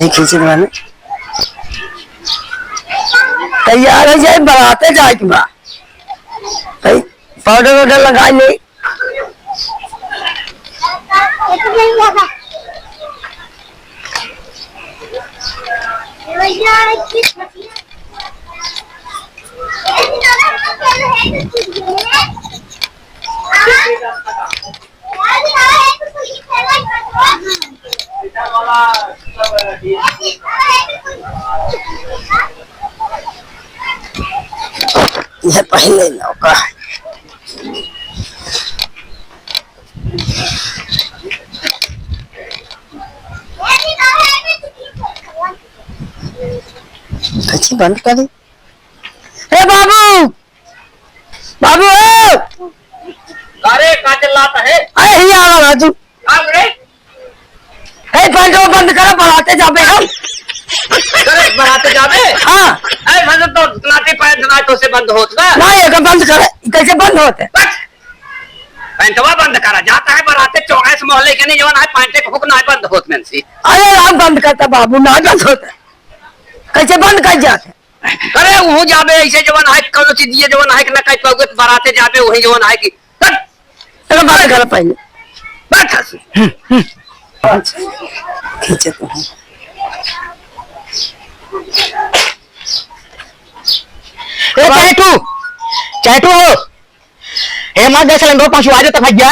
खींचे मैंने तैयार हो जाए बनाते जाए कि भाई पाउडर वाउडर लगा ले ये पहले नौका अच्छी बंद करी। ए बाबू बाबू अरे का चिल्लाता है? अरे ही आ रहा तू बंद करो बढ़ाते जाबे हम बढ़ाते जाबे। हाँ मतलब तो नाटे पैर धनाए तो से बंद होता है नहीं अगर बंद करे कैसे बंद होते पैंटवा बंद करा जाता है बढ़ाते 24 मोहल्ले के नहीं जवन है पैंटे को हुक ना बंद होत में सी। अरे हम बंद करता बाबू ना बंद होता कैसे बंद कर जाते अरे वो जाबे ऐसे जवन है कोनो चीज ये जवन है कि ना कह पाओगे बढ़ाते जाबे वही जवन है कि चलो बंद कर पहले बैठ खींचे तो है चैटू चैटू हे मां जैसे लंगो पहुंचवा दे तो भैया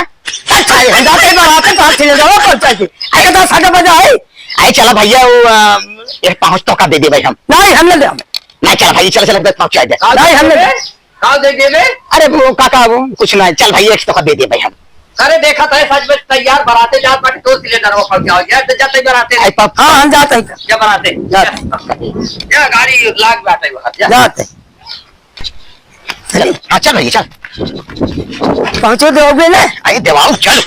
अच्छा हम जाते बढ़ाते पास चले जाओ पहुंचा के आगे 10 बजे आए आई चला भैया वो एक 5 टका दे दे भाई हम नहीं हमने दे नहीं चल भाई चल चल पहुंचा दे नहीं हमने दे का दे देवे। अरे वो काका वो कुछ ना चल भाई 1 टका दे दे भाई हम। अरे देखा था सच में तैयार बढ़ाते जात बाकी 2 सिलेंडर वो पहुंच जाओ यार जाते बढ़ाते आई पाप हाँ हम जाते हैं क्या बढ़ाते या गाड़ी लाग बैठे वहां जाते चल अच्छा भैया चल पहुंचो दोगे ना आई देवाओ चल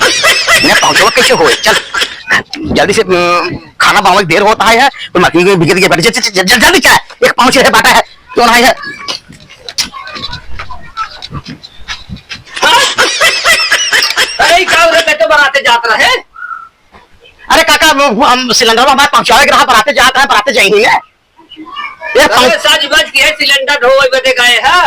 मैं पहुंचो कैसे होए चल जल्दी से खाना बनाने देर होता है और मक्खी के बिगड़ के बैठ जल्दी क्या एक पहुंच है बाटा है क्यों ना है अरे क्या उधर बेटे बढ़ाते जात रहे। अरे काका हम सिलेंडर हमारे पहुंचावे ग्राहक बढ़ाते जाते हैं बढ़ाते जाएंगे अरे सच बच की है सिलेंडर ढोए बदे गए हैं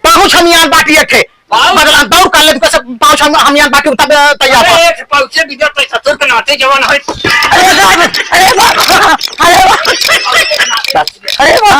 पहुंच हम यहाँ बाटी रखे बदला दौड़ कर ले पहुंच हम यहाँ बाटी तब तैयार अरे एक पहुंचे बिजर तो ससुर के नाते जवान है अरे वाह अरे वाह अरे वाह